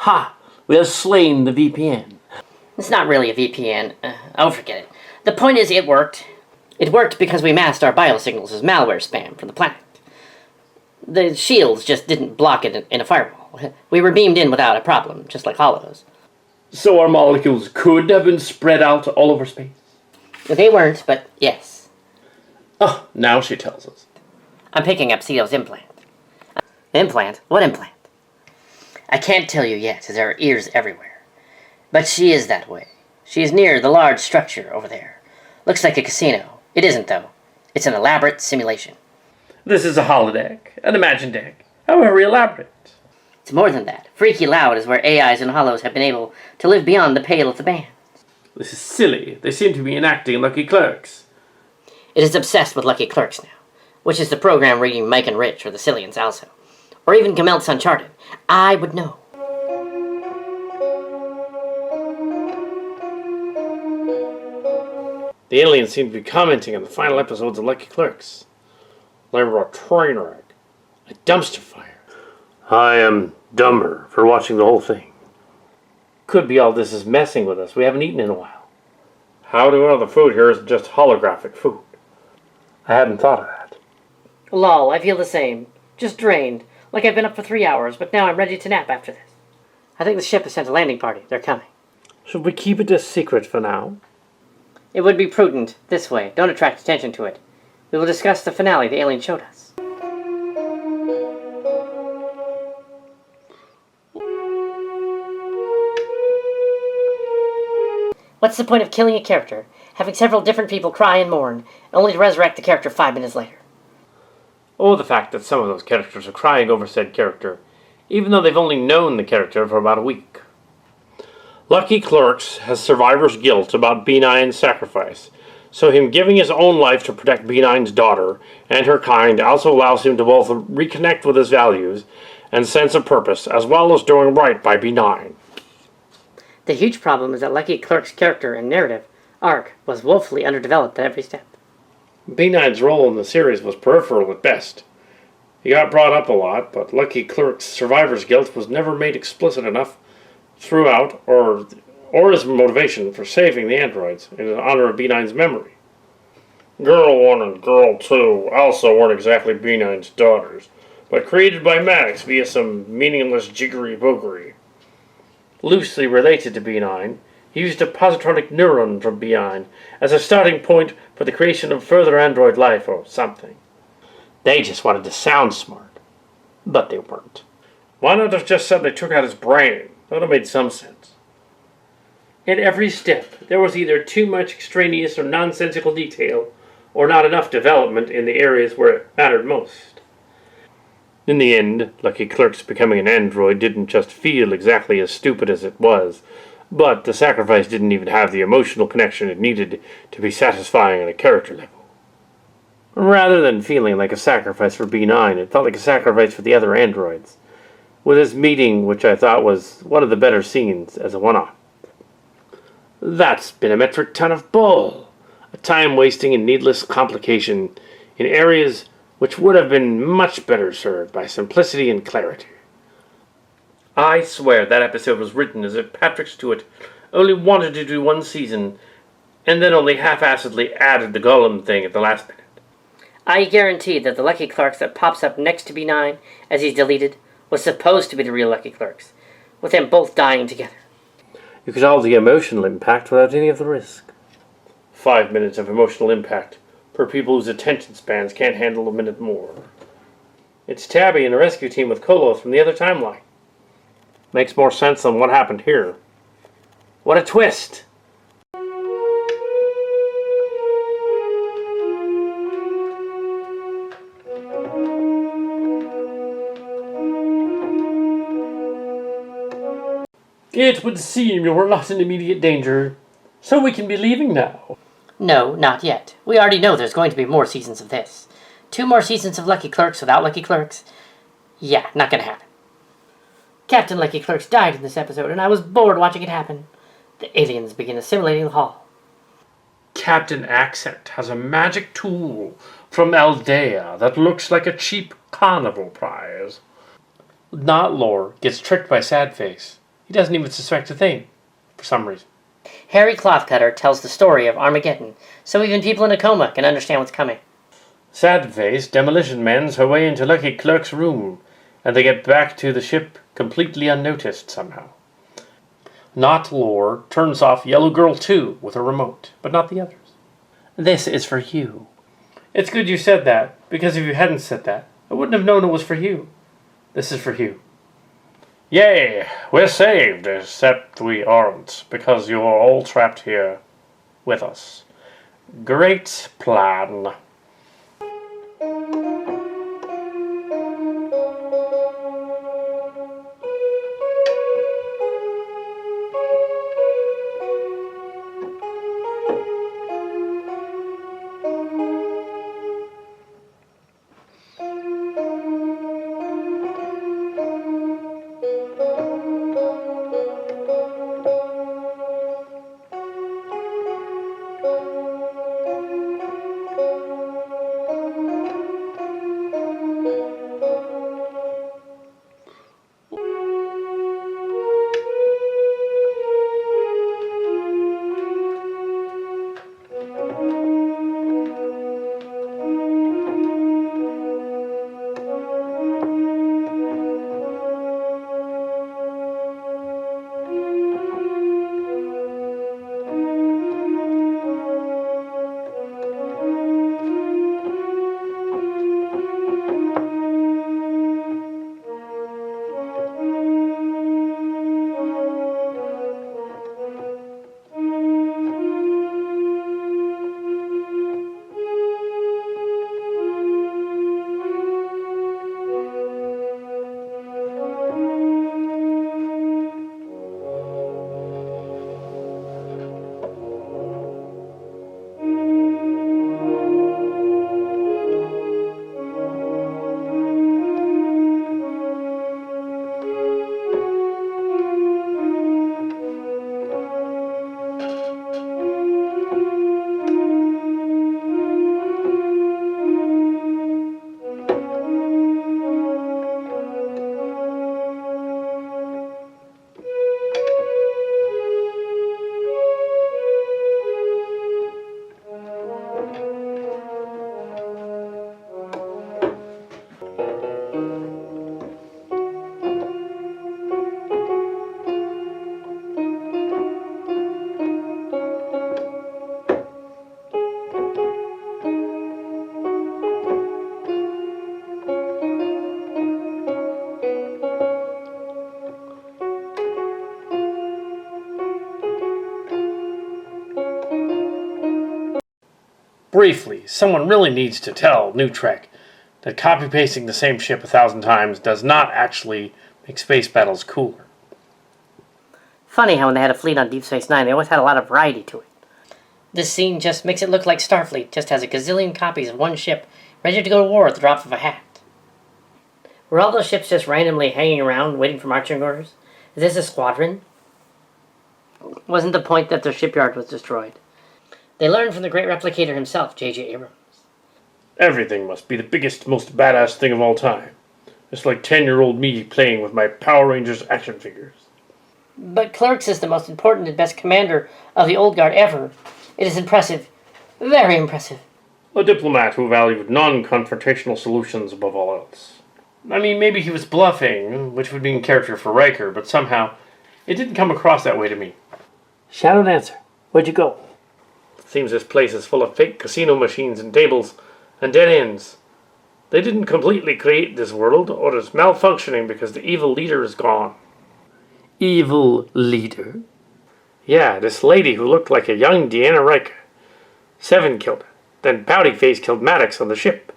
Ha! We have slain the VPN. It's not really a VPN. Forget it. The point is, it worked. It worked because we masked our biosignals as malware spam from the planet. The shields just didn't block it in a firewall. We were beamed in without a problem, just like hollows. So our molecules could have been spread out all over space? They weren't, but yes. Oh, now she tells us. I'm picking up Ceo's implant. Implant? What implant? I can't tell you yet, as there are ears everywhere. But she is that way. She is near the large structure over there. Looks like a casino. It isn't, though. It's an elaborate simulation. This is a holodeck, an imagined deck. How very elaborate. It's more than that. Freaky Loud is where AIs and hollows have been able to live beyond the pale of the band. This is silly. They seem to be enacting Lucky Clerks. It is obsessed with Lucky Clerks now, which is the program reading Mike and Rich or the Cillians also. Or even Gamelt's Uncharted. I would know. The aliens seem to be commenting on the final episodes of Lucky Clerks. They were a train wreck. A dumpster fire. I am dumber for watching the whole thing. Could be all this is messing with us. We haven't eaten in a while. How do we know the food here isn't just holographic food? I hadn't thought of that. Lol, I feel the same. Just drained. Like I've been up for 3 hours, but now I'm ready to nap after this. I think the ship has sent a landing party. They're coming. Should we keep it a secret for now? It would be prudent. This way. Don't attract attention to it. We will discuss the finale the alien showed us. What's the point of killing a character, having several different people cry and mourn, only to resurrect the character 5 minutes later? Or the fact that some of those characters are crying over said character, even though they've only known the character for about a week. Lucky Clerks has survivor's guilt about B9's sacrifice, so him giving his own life to protect B9's daughter and her kind also allows him to both reconnect with his values and sense of purpose, as well as doing right by B9. The huge problem is that Lucky Clerk's character and narrative arc was woefully underdeveloped at every step. B9's role in the series was peripheral at best. He got brought up a lot, but Lucky Clerk's survivor's guilt was never made explicit enough throughout, or his motivation for saving the androids in honor of B9's memory. Girl 1 and Girl 2 also weren't exactly B9's daughters, but created by Maddox via some meaningless jiggery-pokery. Loosely related to B9, he used a positronic neuron from B9 as a starting point for the creation of further android life or something. They just wanted to sound smart, but they weren't. Why not have just said they took out his brain? That would have made some sense. At every step, there was either too much extraneous or nonsensical detail, or not enough development in the areas where it mattered most. In the end, Lucky Clerks becoming an android didn't just feel exactly as stupid as it was, but the sacrifice didn't even have the emotional connection it needed to be satisfying on a character level. Rather than feeling like a sacrifice for B9, it felt like a sacrifice for the other androids, with his meeting, which I thought was one of the better scenes as a one-off. That's been a metric ton of bull, a time-wasting and needless complication in areas which would have been much better served by simplicity and clarity. I swear that episode was written as if Patrick Stewart only wanted to do one season, and then only half-assedly added the Gollum thing at the last minute. I guarantee that the Lucky Clerks that pops up next to B9 as he's deleted was supposed to be the real Lucky Clerks, with them both dying together. You get all the emotional impact without any of the risk. 5 minutes of emotional impact for people whose attention spans can't handle a minute more. It's Tabby and the rescue team with Kolos from the other timeline. Makes more sense than what happened here. What a twist! It would seem you were not in immediate danger, so we can be leaving now. No, not yet. We already know there's going to be more seasons of this. 2 more seasons of Lucky Clerks without Lucky Clerks? Yeah, not gonna happen. Captain Lucky Clerks died in this episode, and I was bored watching it happen. The aliens begin assimilating the hall. Captain Accent has a magic tool from Aldea that looks like a cheap carnival prize. Not Lore gets tricked by Sadface, He doesn't even suspect a thing, for some reason. Harry Clothcutter tells the story of Armageddon, so even people in a coma can understand what's coming. Sad face, demolition mends her way into Lucky Clerk's room, and they get back to the ship completely unnoticed somehow. Not Lore turns off Yellow Girl 2 with a remote, but not the others. This is for you. It's good you said that, because if you hadn't said that, I wouldn't have known it was for you. This is for you. Yay, we're saved, except we aren't, because you are all trapped here with us. Great plan. Briefly, someone really needs to tell New Trek that copy-pasting the same ship 1,000 times does not actually make space battles cooler. Funny how when they had a fleet on Deep Space Nine, they always had a lot of variety to it. This scene just makes it look like Starfleet just has a gazillion copies of one ship ready to go to war at the drop of a hat. Were all those ships just randomly hanging around waiting for marching orders? Is this a squadron? Wasn't the point that their shipyard was destroyed? They learned from the great replicator himself, J.J. Abrams. Everything must be the biggest, most badass thing of all time. It's like 10-year-old me playing with my Power Rangers action figures. But Clerks is the most important and best commander of the Old Guard ever. It is impressive. Very impressive. A diplomat who valued non-confrontational solutions above all else. I mean, maybe he was bluffing, which would be in character for Riker, but somehow it didn't come across that way to me. Shadow Dancer, where'd you go? Seems this place is full of fake casino machines and tables and dead ends. They didn't completely create this world, or it's malfunctioning because the evil leader is gone. Evil leader? Yeah, this lady who looked like a young Deanna Riker. Seven killed her. Then Pouty Face killed Maddox on the ship.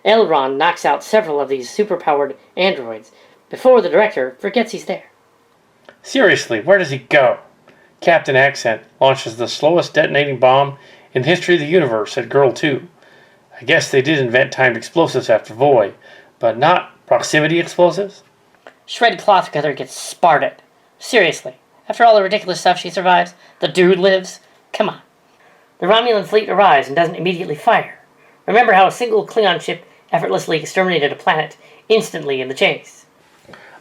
Elrond knocks out several of these superpowered androids before the director forgets he's there. Seriously, where does he go? Captain Accent launches the slowest detonating bomb in the history of the universe, said Girl 2. I guess they did invent timed explosives after Voy, but not proximity explosives? Shred Clothcutter gets sparted. Seriously, after all the ridiculous stuff she survives, the dude lives? Come on. The Romulan fleet arrives and doesn't immediately fire. Remember how a single Klingon ship effortlessly exterminated a planet instantly in the chase.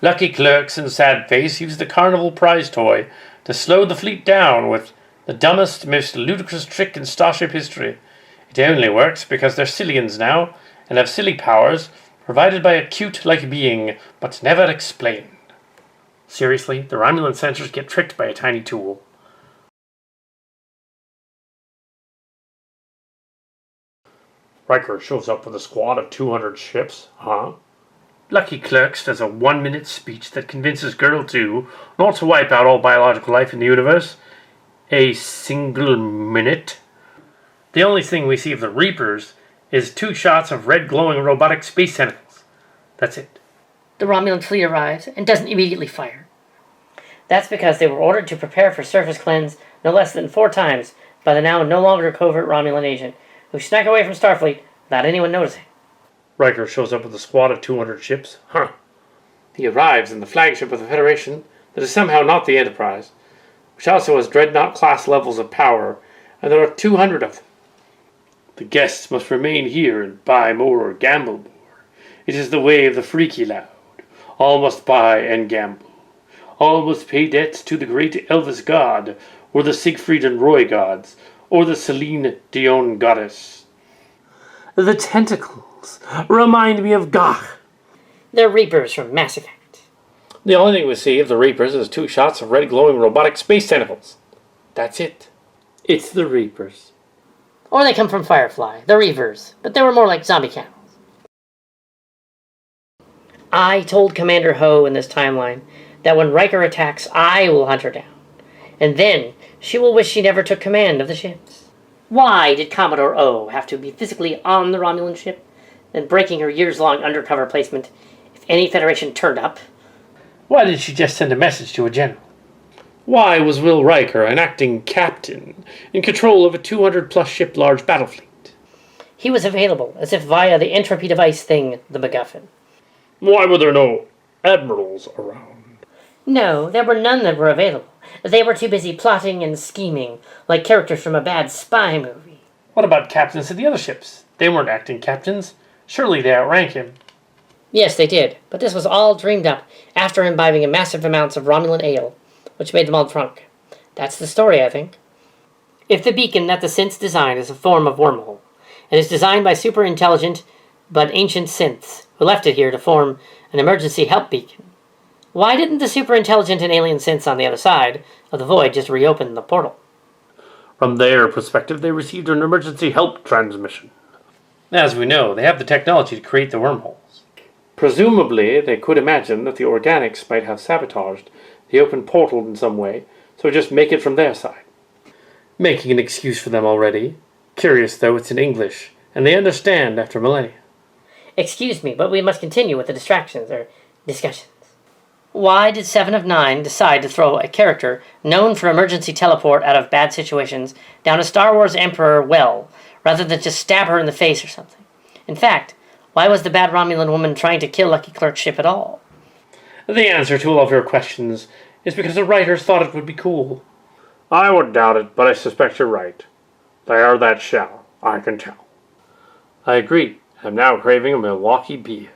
Lucky Clerks and Sadface used the carnival prize toy to slow the fleet down with the dumbest, most ludicrous trick in Starship history. It only works because they're Cillians now, and have silly powers, provided by a cute-like being, but never explained. Seriously, the Romulan sensors get tricked by a tiny tool. Riker shows up with a squad of 200 ships, huh? Lucky Clerks does a 1-minute speech that convinces Girl 2 not to wipe out all biological life in the universe. A single minute. The only thing we see of the Reapers is 2 shots of red glowing robotic space tentacles. That's it. The Romulan fleet arrives and doesn't immediately fire. That's because they were ordered to prepare for surface cleanse no less than 4 times by the now no longer covert Romulan agent who snuck away from Starfleet without anyone noticing. Riker shows up with a squad of 200 ships, huh? He arrives in the flagship of the Federation that is somehow not the Enterprise, which also has Dreadnought-class levels of power, and there are 200 of them. The guests must remain here and buy more or gamble more. It is the way of the freaky loud. All must buy and gamble. All must pay debts to the great Elvis god, or the Siegfried and Roy gods, or the Celine Dion goddess. The tentacles remind me of Gach. They're Reapers from Mass Effect. The only thing we see of the Reapers is 2 shots of red glowing robotic space tentacles. That's it. It's the Reapers. Or they come from Firefly, the Reavers, but they were more like zombie camels. I told Commander Ho in this timeline that when Riker attacks, I will hunt her down. And then she will wish she never took command of the ships. Why did Commodore O have to be physically on the Romulan ship and breaking her years-long undercover placement if any Federation turned up? Why did she just send a message to a general? Why was Will Riker an acting captain in control of a 200-plus ship large battle fleet? He was available, as if via the entropy device thing, the MacGuffin. Why were there no admirals around? No, there were none that were available. They were too busy plotting and scheming, like characters from a bad spy movie. What about captains of the other ships? They weren't acting captains. Surely they outrank him. Yes, they did, but this was all dreamed up after imbibing massive amounts of Romulan ale, which made them all drunk. That's the story, I think. If the beacon that the synths designed is a form of wormhole, and is designed by super intelligent but ancient synths who left it here to form an emergency help beacon, why didn't the super intelligent and alien synths on the other side of the void just reopen the portal? From their perspective, they received an emergency help transmission. As we know, they have the technology to create the wormholes. Presumably, they could imagine that the organics might have sabotaged the open portal in some way, so just make it from their side. Making an excuse for them already. Curious, though, it's in English, and they understand after millennia. Excuse me, but we must continue with the distractions, or discussions. Why did 7 of 9 decide to throw a character known for emergency teleport out of bad situations down a Star Wars Emperor well, rather than just stab her in the face or something? In fact, why was the bad Romulan woman trying to kill Lucky Clerk's ship at all? The answer to all of your questions is because the writers thought it would be cool. I would doubt it, but I suspect you're right. They are that shallow, I can tell. I agree. I'm now craving a Milwaukee beer.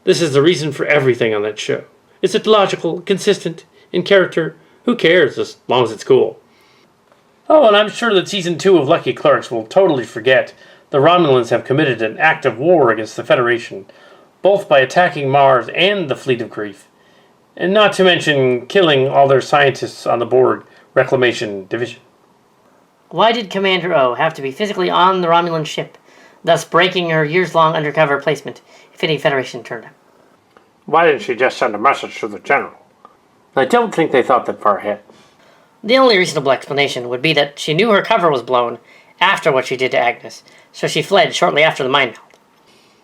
This is the reason for everything on that show. Is it logical, consistent, in character? Who cares, as long as it's cool? Oh, and I'm sure that Season 2 of Lucky Clerks will totally forget the Romulans have committed an act of war against the Federation, both by attacking Mars and the Fleet of Grief, and not to mention killing all their scientists on the Borg Reclamation Division. Why did Commander O have to be physically on the Romulan ship, thus breaking her years-long undercover placement if any Federation turned up? Why didn't she just send a message to the general? I don't think they thought that far ahead. The only reasonable explanation would be that she knew her cover was blown after what she did to Agnes, so she fled shortly after the mind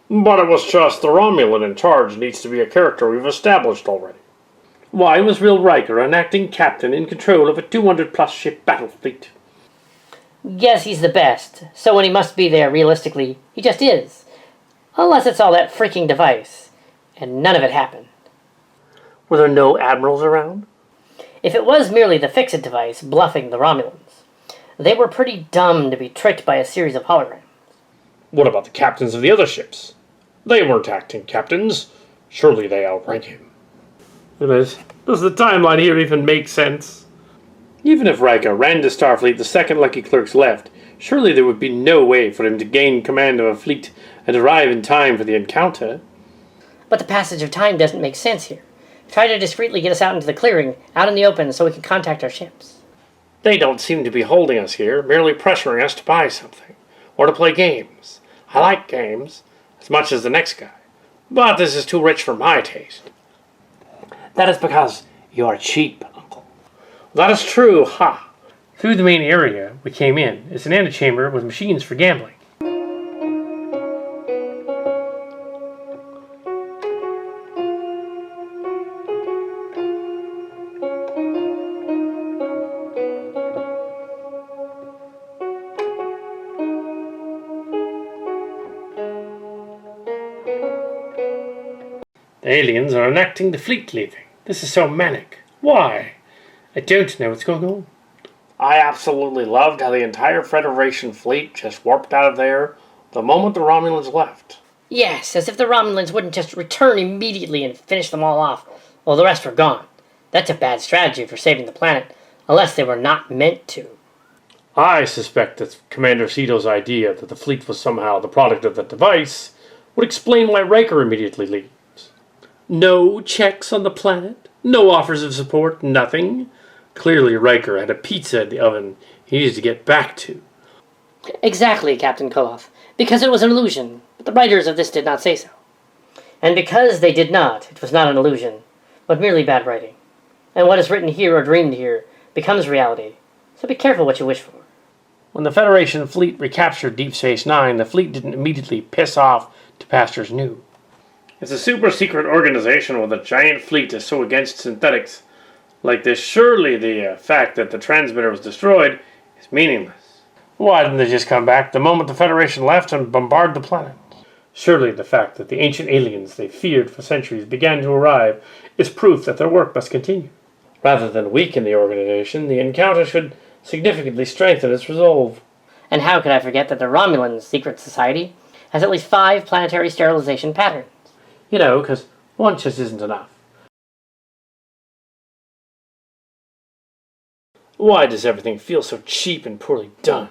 meld. But it was just the Romulan in charge needs to be a character we've established already. Why was Will Riker an acting captain in control of a 200-plus ship battle fleet? Guess he's the best, so when he must be there, realistically, he just is. Unless it's all that freaking device. And none of it happened. Were there no admirals around? If it was merely the fix-it device bluffing the Romulans, they were pretty dumb to be tricked by a series of holograms. What about the captains of the other ships? They weren't acting captains. Surely they outrank him. Does the timeline here even make sense? Even if Riker ran to Starfleet the second Lucky Clerks left, surely there would be no way for him to gain command of a fleet and arrive in time for the encounter. But the passage of time doesn't make sense here. Try to discreetly get us out into the clearing, out in the open, so we can contact our ships. They don't seem to be holding us here, merely pressuring us to buy something, or to play games. I like games, as much as the next guy, but this is too rich for my taste. That is because you are cheap, Uncle. That is true, ha! Through the main area we came in is an antechamber with machines for gambling. The aliens are enacting the fleet leaving. This is so manic. Why? I don't know what's going on. I absolutely loved how the entire Federation fleet just warped out of there the moment the Romulans left. Yes, as if the Romulans wouldn't just return immediately and finish them all off while the rest were gone. That's a bad strategy for saving the planet, unless they were not meant to. I suspect that Commander Ceto's idea that the fleet was somehow the product of the device would explain why Riker immediately leaves. No checks on the planet, no offers of support, nothing. Clearly Riker had a pizza in the oven he needed to get back to. Exactly, Captain Koloth. Because it was an illusion, but the writers of this did not say so. And because they did not, it was not an illusion, but merely bad writing. And what is written here or dreamed here becomes reality, so be careful what you wish for. When the Federation fleet recaptured Deep Space Nine, the fleet didn't immediately piss off to pastures new. It's a super secret organization with a giant fleet is so against synthetics like this. Surely the fact that the transmitter was destroyed is meaningless. Why didn't they just come back the moment the Federation left and bombard the planet? Surely the fact that the ancient aliens they feared for centuries began to arrive is proof that their work must continue. Rather than weaken the organization, the encounter should significantly strengthen its resolve. And how could I forget that the Romulan secret society has at least 5 planetary sterilization patterns? You know, because one just isn't enough. Why does everything feel so cheap and poorly done?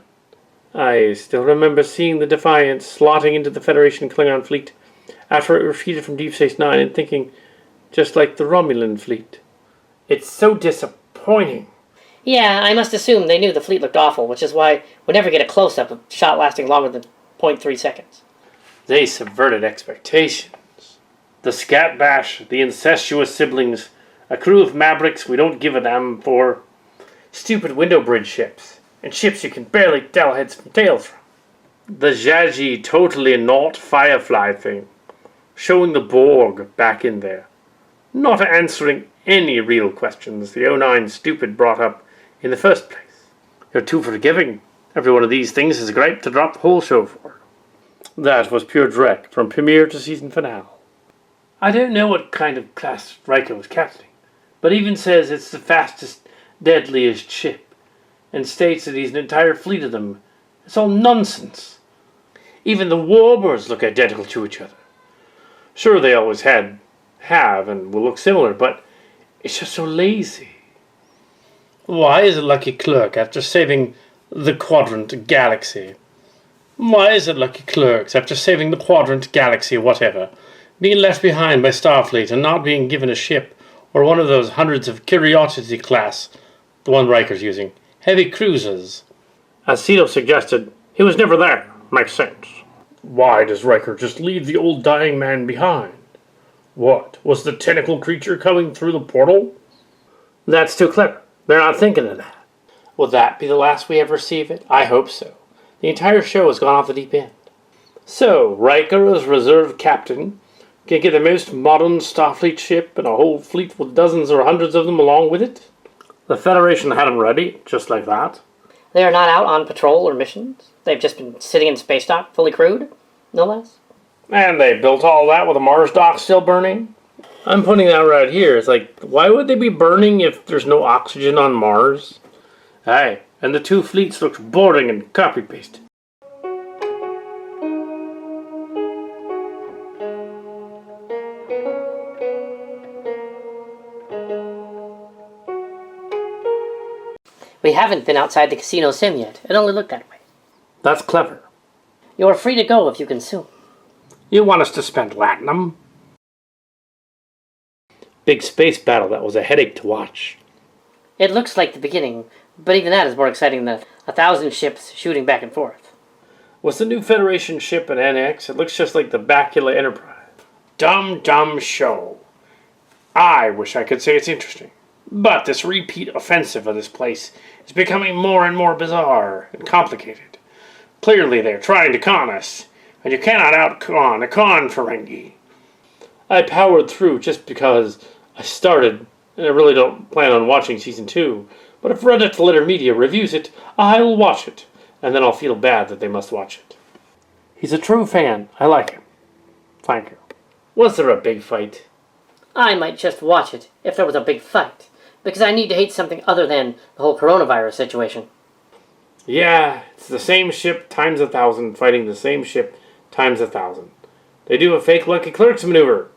I still remember seeing the Defiant slotting into the Federation Klingon fleet after it retreated from Deep Space Nine and thinking, just like the Romulan fleet. It's so disappointing. Yeah, I must assume they knew the fleet looked awful, which is why we never get a close-up of a shot lasting longer than 0.3 seconds. They subverted expectations. The Scat Bash, the incestuous siblings, a crew of mavericks we don't give a damn for, stupid window bridge ships, and ships you can barely tell heads from tails from. The jazzy, totally not Firefly thing, showing the Borg back in there, not answering any real questions the O9 stupid brought up in the first place. You're too forgiving. Every one of these things is a gripe to drop the whole show for. That was pure dreck from premiere to season finale. I don't know what kind of class Riker was captaining, but even says it's the fastest, deadliest ship, and states that he's an entire fleet of them. It's all nonsense. Even the warbirds look identical to each other. Sure, they always have, and will look similar, but it's just so lazy. Why is it Lucky Clerk after saving the Quadrant Galaxy? Why is it Lucky Clerks after saving the Quadrant Galaxy whatever, being left behind by Starfleet and not being given a ship or one of those hundreds of Curiosity class, the one Riker's using, heavy cruisers? As Ceto suggested, he was never there. Makes sense. Why does Riker just leave the old dying man behind? What, was the tentacle creature coming through the portal? That's too clever. They're not thinking of that. Will that be the last we ever see of it? I hope so. The entire show has gone off the deep end. So, Riker as reserve captain can get the most modern Starfleet ship and a whole fleet with dozens or hundreds of them along with it? The Federation had them ready, just like that. They are not out on patrol or missions. They've just been sitting in space dock, fully crewed, no less. And they built all that with a Mars dock still burning? I'm putting that right here. It's like, why would they be burning if there's no oxygen on Mars? Aye, and the two fleets look boring and copy-pasted. We haven't been outside the casino sim yet. It only looked that way. That's clever. You're free to go if you consume. You want us to spend latinum? Big space battle that was a headache to watch. It looks like the beginning, but even that is more exciting than 1,000 ships shooting back and forth. Was the new Federation ship an NX? It looks just like the Bacula Enterprise. Dumb show. I wish I could say it's interesting. But this repeat offensive of this place is becoming more and more bizarre and complicated. Clearly they're trying to con us, and you cannot out-con a con, Ferengi. I powered through just because I started, and I really don't plan on watching Season 2, but if Reddit Litter Media reviews it, I'll watch it, and then I'll feel bad that they must watch it. He's a true fan. I like him. Thank you. Was there a big fight? I might just watch it if there was a big fight, because I need to hate something other than the whole coronavirus situation. Yeah, it's the same ship times 1,000 fighting the same ship times 1,000. They do a fake Lucky Clerks maneuver.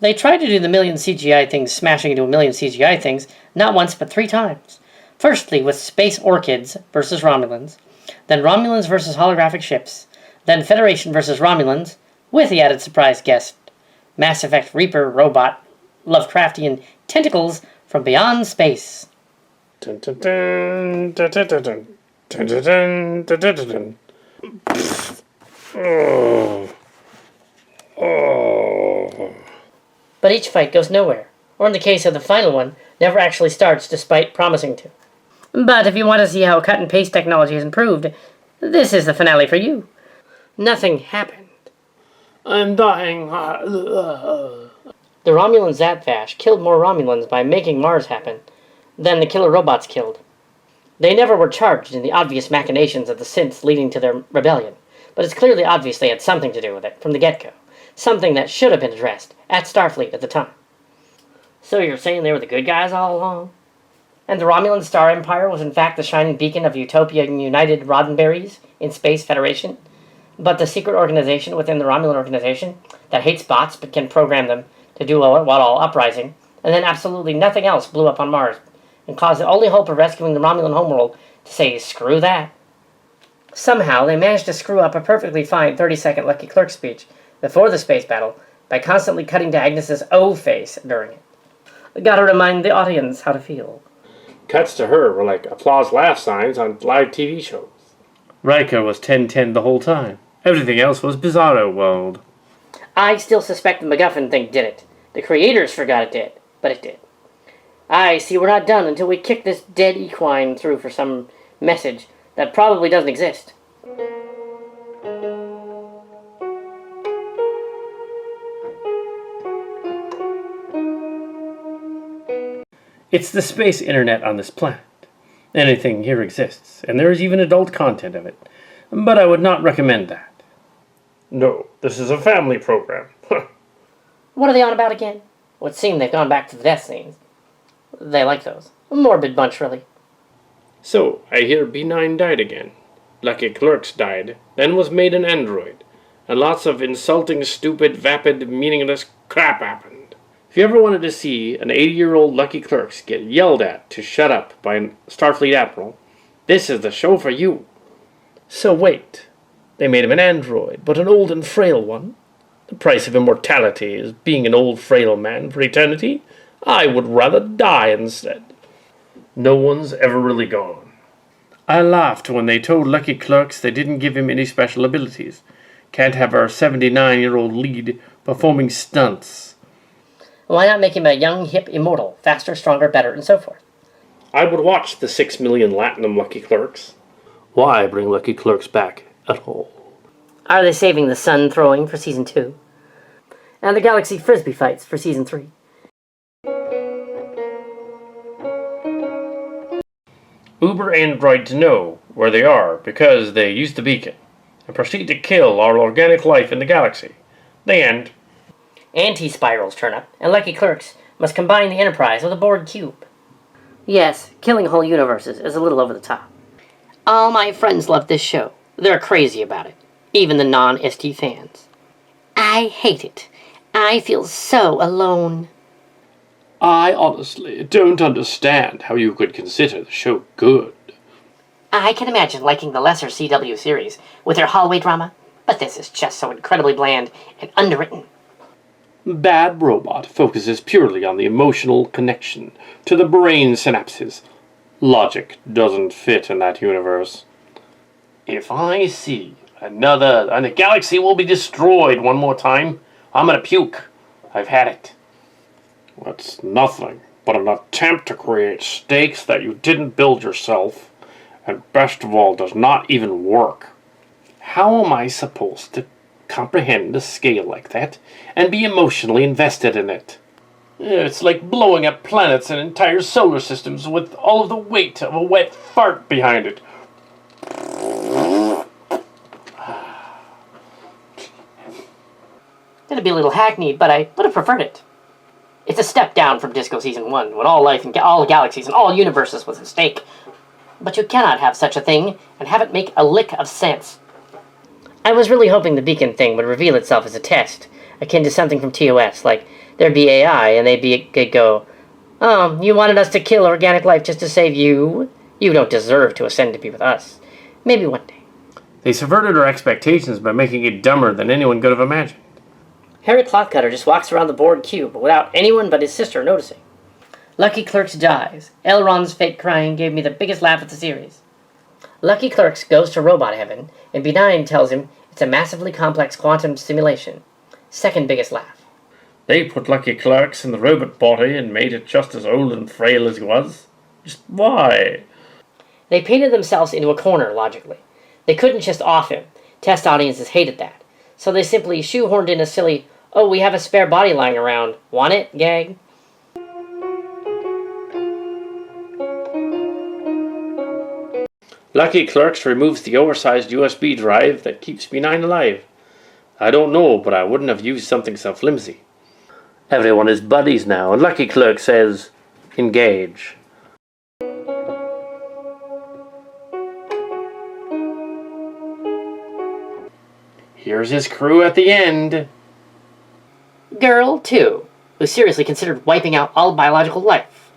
They tried to do the million CGI things smashing into a million CGI things, not once but 3 times. Firstly with Space Orchids versus Romulans, then Romulans versus holographic ships, then Federation versus Romulans, with the added surprise guest, Mass Effect Reaper robot, Lovecraftian tentacles from beyond space. Dun, dun, dun, dun, dun, dun, dun, dun, dun, dun, dun, dun, dun. Oh. But each fight goes nowhere, or in the case of the final one, never actually starts despite promising to. But if you want to see how cut and paste technology has improved, this is the finale for you. Nothing happened. I'm dying. The Romulan Zapvash killed more Romulans by making Mars happen than the killer robots killed. They never were charged in the obvious machinations of the synths leading to their rebellion, but it's clearly obvious they had something to do with it from the get-go, something that should have been addressed at Starfleet at the time. So you're saying they were the good guys all along? And the Romulan Star Empire was in fact the shining beacon of Utopian United Roddenberries in Space Federation, but the secret organization within the Romulan organization that hates bots but can program them to do what all uprising, and then absolutely nothing else blew up on Mars, and caused the only hope of rescuing the Romulan homeworld to say, screw that. Somehow, they managed to screw up a perfectly fine 30-second Lucky Clerk speech before the space battle by constantly cutting to Agnes's O face during it. Gotta remind the audience how to feel. Cuts to her were like applause laugh signs on live TV shows. Riker was 10-10 the whole time. Everything else was Bizarro World. I still suspect the MacGuffin thing did it. The creators forgot it did, but it did. I see we're not done until we kick this dead equine through for some message that probably doesn't exist. It's the space internet on this planet. Anything here exists, and there is even adult content of it. But I would not recommend that. No, this is a family program. What are they on about again? It would seem they've gone back to the death scenes. They like those. A morbid bunch, really. So, I hear B9 died again. Lucky Clerks died, then was made an android. And lots of insulting, stupid, vapid, meaningless crap happened. If you ever wanted to see an 80-year-old Lucky Clerks get yelled at to shut up by a Starfleet admiral, this is the show for you. So wait, they made him an android, but an old and frail one? The price of immortality is being an old, frail man for eternity? I would rather die instead. No one's ever really gone. I laughed when they told Lucky Clerks they didn't give him any special abilities. Can't have our 79-year-old lead performing stunts. Why not make him a young, hip immortal, faster, stronger, better, and so forth? I would watch the 6 million Latinum Lucky Clerks. Why bring Lucky Clerks back at all? Are they saving the sun throwing for Season 2? And the Galaxy Frisbee fights for Season 3? Uber androids know where they are because they use the beacon and proceed to kill all organic life in the galaxy. The end. Anti-spirals turn up, and Lucky Clerks must combine the Enterprise with a Borg cube. Yes, killing whole universes is a little over the top. All my friends love this show. They're crazy about it. Even the non-ST fans. I hate it. I feel so alone. I honestly don't understand how you could consider the show good. I can imagine liking the lesser CW series with their hallway drama, but this is just so incredibly bland and underwritten. Bad Robot focuses purely on the emotional connection to the brain synapses. Logic doesn't fit in that universe. If I see and the galaxy will be destroyed one more time, I'm gonna puke. I've had it. That's nothing but an attempt to create stakes that you didn't build yourself, and best of all, does not even work. How am I supposed to comprehend a scale like that and be emotionally invested in it? It's like blowing up planets and entire solar systems with all of the weight of a wet fart behind it. It'd be a little hackneyed, but I would have preferred it. It's a step down from Disco Season 1, when all life and all galaxies and all universes was at stake. But you cannot have such a thing and have it make a lick of sense. I was really hoping the beacon thing would reveal itself as a test, akin to something from TOS, like there'd be AI and they'd go, "Oh, you wanted us to kill organic life just to save you? You don't deserve to ascend to be with us. Maybe one day." They subverted our expectations by making it dumber than anyone could have imagined. Harry Clothcutter just walks around the board cube without anyone but his sister noticing. Lucky Clerks dies. Elrond's fake crying gave me the biggest laugh of the series. Lucky Clerks goes to robot heaven, and Benign tells him it's a massively complex quantum simulation. Second biggest laugh. They put Lucky Clerks in the robot body and made it just as old and frail as he was. Just why? They painted themselves into a corner, logically. They couldn't just off him. Test audiences hated that. So they simply shoehorned in a silly, "Oh, we have a spare body lying around. Want it?" gag. Lucky Clerks removes the oversized USB drive that keeps Benign alive. I don't know, but I wouldn't have used something so flimsy. Everyone is buddies now, and Lucky Clerk says, engage. Here's his crew at the end. Girl 2, who seriously considered wiping out all biological life.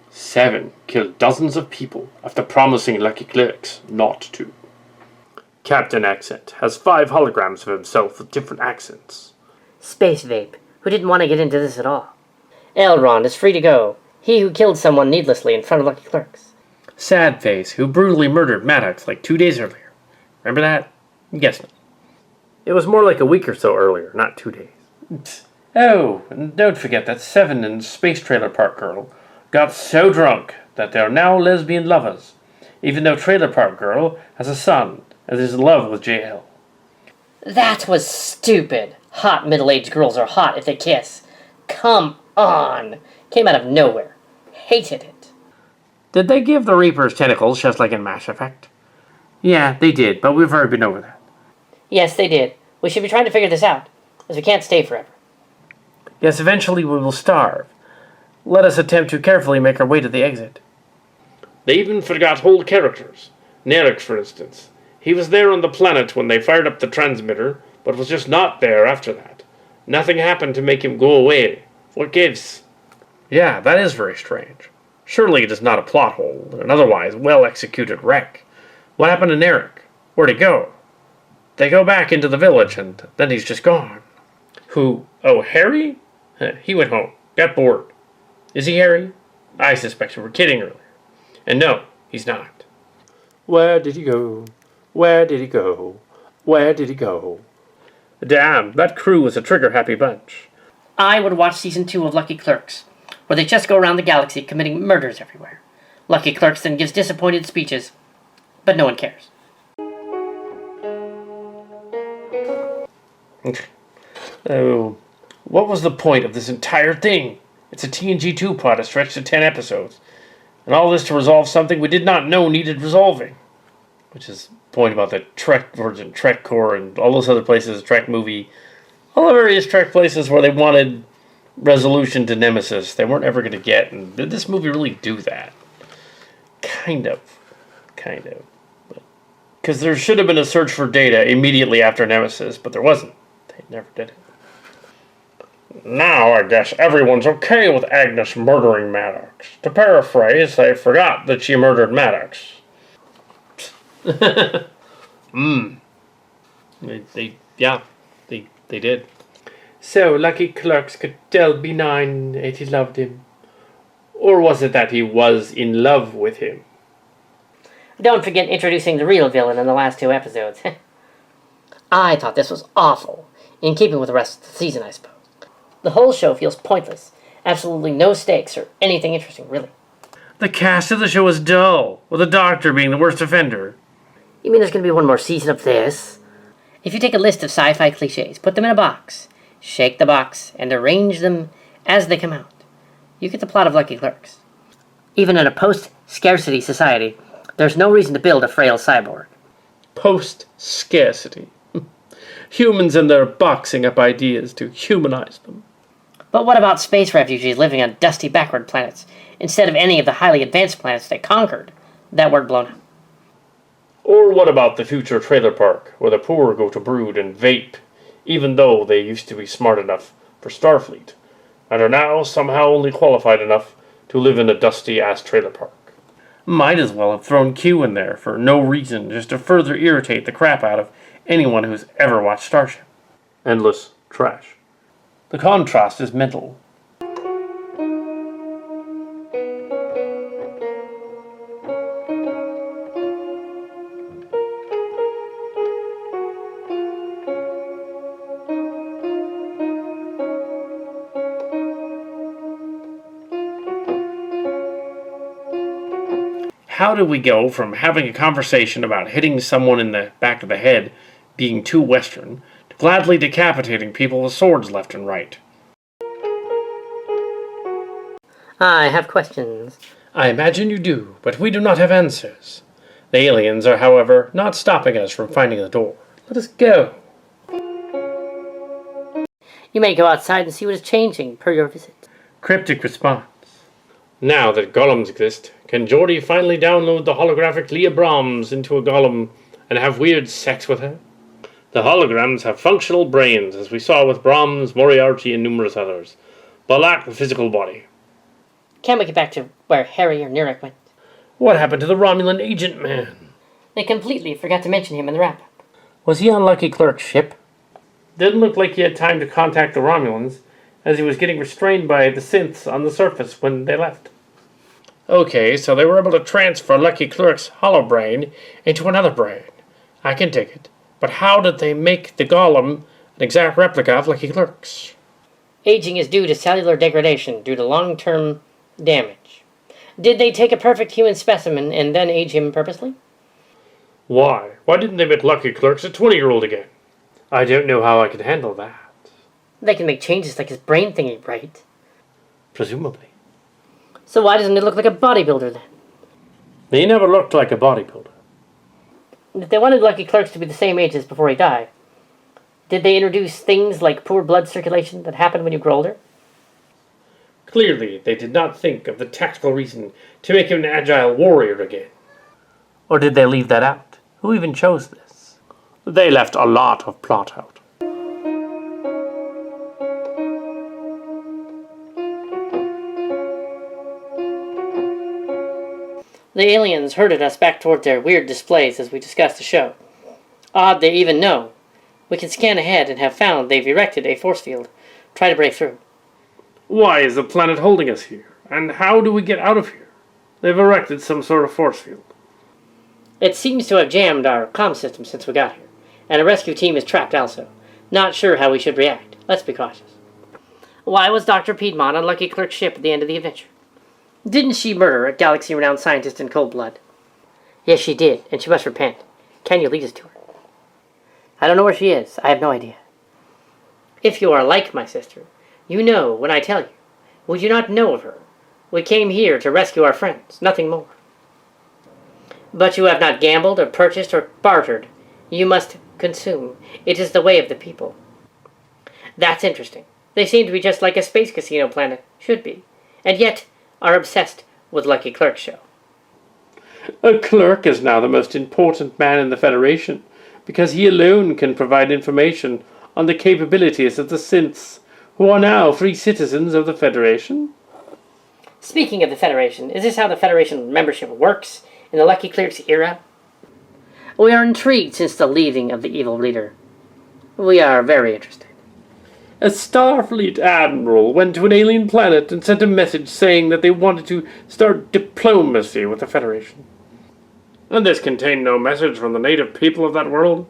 7 killed dozens of people after promising Lucky Clerks not to. Captain Accent has 5 holograms of himself with different accents. Space Vape, who didn't want to get into this at all. Elrond is free to go. He who killed someone needlessly in front of Lucky Clerks. Sad Face, who brutally murdered Maddox like 2 days earlier. Remember that? Guess not. It was more like a week or so earlier, not 2 days. Oh, and don't forget that 7 and Space Trailer Park Girl got so drunk that they are now lesbian lovers, even though Trailer Park Girl has a son and is in love with JL. That was stupid. Hot middle-aged girls are hot if they kiss. Come on. Came out of nowhere. Hated it. Did they give the Reapers tentacles just like in Mass Effect? Yeah, they did, but we've already been over that. Yes, they did. We should be trying to figure this out, as we can't stay forever. Yes, eventually we will starve. Let us attempt to carefully make our way to the exit. They even forgot whole characters. Narek, for instance. He was there on the planet when they fired up the transmitter, but was just not there after that. Nothing happened to make him go away. What gives? Yeah, that is very strange. Surely it is not a plot hole, an otherwise well-executed wreck. What happened to Narek? Where'd he go? They go back into the village, and then he's just gone. Who? Oh, Harry? He went home. Got bored. Is he Harry? I suspect we were kidding earlier. And no, he's not. Where did he go? Where did he go? Where did he go? Damn, that crew was a trigger-happy bunch. I would watch Season 2 of Lucky Clerks, where they just go around the galaxy committing murders everywhere. Lucky Clerks then gives disappointed speeches, but no one cares. Oh, what was the point of this entire thing? It's a TNG2 plot stretched to 10 episodes. And all this to resolve something we did not know needed resolving. Which is the point about the Trek Virgin, Trek Core, and all those other places, Trek movie. All the various Trek places where they wanted resolution to Nemesis. They weren't ever going to get. And did this movie really do that? Kind of. Because there should have been a search for data immediately after Nemesis, but there wasn't. They never did it. Now I guess everyone's okay with Agnes murdering Maddox. To paraphrase, they forgot that she murdered Maddox. They did. So Lucky Clerks could tell B9 that he loved him. Or was it that he was in love with him? Don't forget introducing the real villain in the last 2 episodes. I thought this was awful, in keeping with the rest of the season, I suppose. The whole show feels pointless. Absolutely no stakes or anything interesting, really. The cast of the show is dull, with the Doctor being the worst offender. You mean there's going to be one more season of this? If you take a list of sci-fi cliches, put them in a box, shake the box, and arrange them as they come out, you get the plot of Lucky Clerks. Even in a post-scarcity society, there's no reason to build a frail cyborg. Post-scarcity. Humans and their boxing up ideas to humanize them. But what about space refugees living on dusty backward planets, instead of any of the highly advanced planets they conquered that weren't blown up? Or what about the future trailer park, where the poor go to brood and vape, even though they used to be smart enough for Starfleet, and are now somehow only qualified enough to live in a dusty-ass trailer park? Might as well have thrown Q in there for no reason, just to further irritate the crap out of anyone who's ever watched Starship. Endless trash. The contrast is mental. How do we go from having a conversation about hitting someone in the back of the head being too Western to gladly decapitating people with swords left and right? I have questions. I imagine you do, but we do not have answers. The aliens are, however, not stopping us from finding the door. Let us go. You may go outside and see what is changing per your visit. Cryptic response. Now that golems exist, can Geordie finally download the holographic Leah Brahms into a golem and have weird sex with her? The holograms have functional brains, as we saw with Brahms, Moriarty, and numerous others, but lack the physical body. Can we get back to where Harry or Nurek went? What happened to the Romulan agent man? They completely forgot to mention him in the wrap-up. Was he on Lucky Clerk's ship? Didn't look like he had time to contact the Romulans, as he was getting restrained by the synths on the surface when they left. Okay, so they were able to transfer Lucky Clerk's holobrain into another brain. I can take it. But how did they make the golem an exact replica of Lucky Clerk's? Aging is due to cellular degradation due to long-term damage. Did they take a perfect human specimen and then age him purposely? Why? Why didn't they make Lucky Clerk's a 20-year-old again? I don't know how I could handle that. They can make changes like his brain thingy, right? Presumably. So why doesn't it look like a bodybuilder then? He never looked like a bodybuilder. If they wanted Lucky Clerks to be the same age as before he died, did they introduce things like poor blood circulation that happen when you grow older? Clearly, they did not think of the tactical reason to make him an agile warrior again. Or did they leave that out? Who even chose this? They left a lot of plot out. The aliens herded us back toward their weird displays as we discussed the show. Odd they even know. We can scan ahead and have found they've erected a force field. Try to break through. Why is the planet holding us here? And how do we get out of here? They've erected some sort of force field. It seems to have jammed our comm system since we got here. And a rescue team is trapped also. Not sure how we should react. Let's be cautious. Why was Dr. Piedmont on Lucky Clerk's ship at the end of the adventure? Didn't she murder a galaxy-renowned scientist in cold blood? Yes, she did, and she must repent. Can you lead us to her? I don't know where she is. I have no idea. If you are like my sister, you know when I tell you. Would you not know of her? We came here to rescue our friends, nothing more. But you have not gambled or purchased or bartered. You must consume. It is the way of the people. That's interesting. They seem to be just like a space casino planet. Should be. And yet are obsessed with Lucky Clerk's show. A clerk is now the most important man in the Federation, because he alone can provide information on the capabilities of the synths who are now free citizens of the Federation. Speaking of the Federation, is this how the Federation membership works in the Lucky Clerks era? We are intrigued since the leaving of the evil leader. We are very interested. A Starfleet admiral went to an alien planet and sent a message saying that they wanted to start diplomacy with the Federation. And this contained no message from the native people of that world.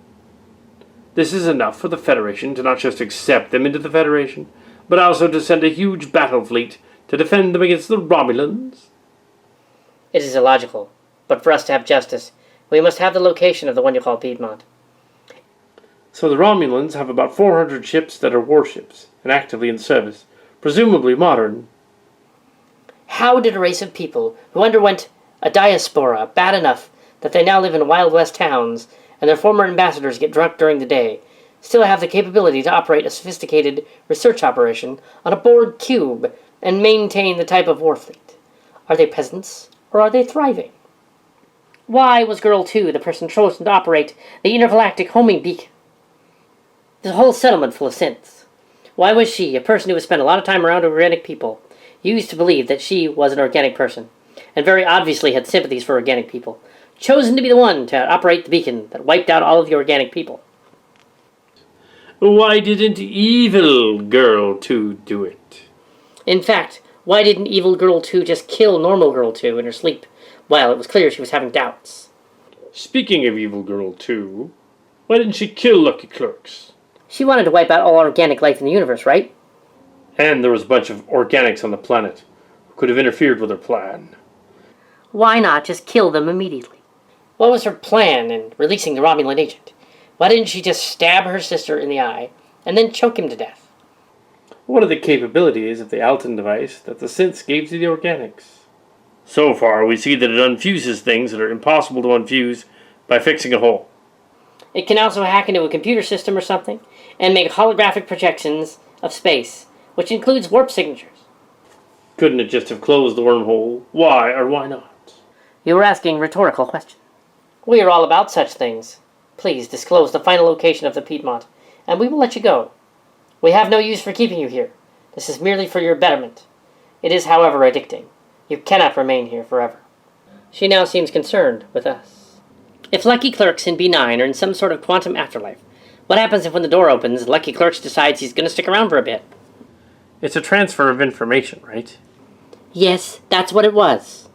This is enough for the Federation to not just accept them into the Federation, but also to send a huge battle fleet to defend them against the Romulans. It is illogical, but for us to have justice, we must have the location of the one you call Piedmont. So the Romulans have about 400 ships that are warships and actively in service, presumably modern. How did a race of people who underwent a diaspora bad enough that they now live in Wild West towns and their former ambassadors get drunk during the day still have the capability to operate a sophisticated research operation on a Borg cube and maintain the type of war fleet? Are they peasants or are they thriving? Why was Girl 2 the person chosen to operate the intergalactic homing beacon? There's a whole settlement full of synths. Why was she, a person who has spent a lot of time around organic people, used to believe that she was an organic person, and very obviously had sympathies for organic people, chosen to be the one to operate the beacon that wiped out all of the organic people? Why didn't Evil Girl 2 do it? In fact, why didn't Evil Girl 2 just kill Normal Girl 2 in her sleep, while it was clear she was having doubts? Speaking of Evil Girl 2, why didn't she kill Lucky Clerks? She wanted to wipe out all organic life in the universe, right? And there was a bunch of organics on the planet who could have interfered with her plan. Why not just kill them immediately? What was her plan in releasing the Romulan agent? Why didn't she just stab her sister in the eye and then choke him to death? What are the capabilities of the Alton device that the synths gave to the organics? So far, we see that it unfuses things that are impossible to unfuse by fixing a hole. It can also hack into a computer system or something and make holographic projections of space, which includes warp signatures. Couldn't it just have closed the wormhole? Why or why not? You were asking rhetorical questions. We are all about such things. Please disclose the final location of the Piedmont, and we will let you go. We have no use for keeping you here. This is merely for your betterment. It is, however, addicting. You cannot remain here forever. She now seems concerned with us. If Lucky Clerks in B9 are in some sort of quantum afterlife, what happens if when the door opens, Lucky Clerks decides he's going to stick around for a bit? It's a transfer of information, right? Yes, that's what it was.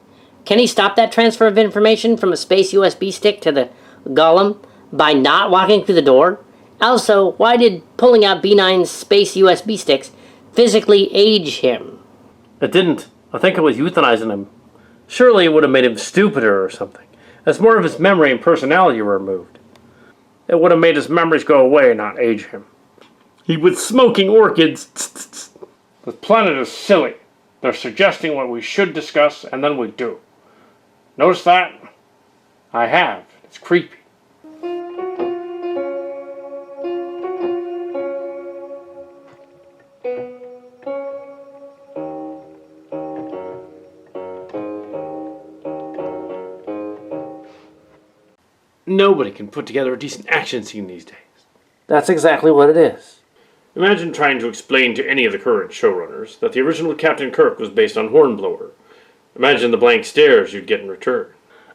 Can he stop that transfer of information from a space USB stick to the golem by not walking through the door? Also, why did pulling out B9's space USB sticks physically age him? It didn't. I think it was euthanizing him. Surely it would have made him stupider or something, as more of his memory and personality were removed. It would have made his memories go away, not age him. He was smoking orchids. The planet is silly. They're suggesting what we should discuss, and then we do. Notice that? I have. It's creepy. Nobody can put together a decent action scene these days. That's exactly what it is. Imagine trying to explain to any of the current showrunners that the original Captain Kirk was based on Hornblower. Imagine the blank stares you'd get in return.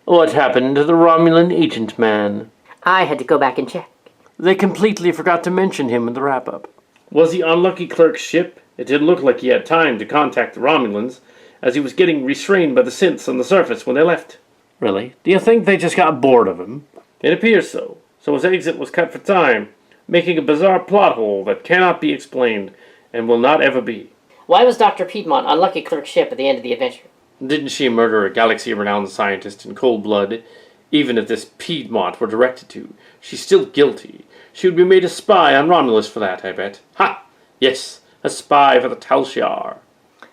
What happened to the Romulan agent man? I had to go back and check. They completely forgot to mention him in the wrap-up. Was he on Lucky Clerk's ship? It didn't look like he had time to contact the Romulans, as he was getting restrained by the synths on the surface when they left. Really? Do you think they just got bored of him? It appears so. So his exit was cut for time, making a bizarre plot hole that cannot be explained and will not ever be. Why was Dr. Piedmont on Lucky Clerk's ship at the end of the adventure? Didn't she murder a galaxy-renowned scientist in cold blood? Even if this Piedmont were directed to, she's still guilty. She would be made a spy on Romulus for that, I bet. Ha! Yes, a spy for the Tal Shiar.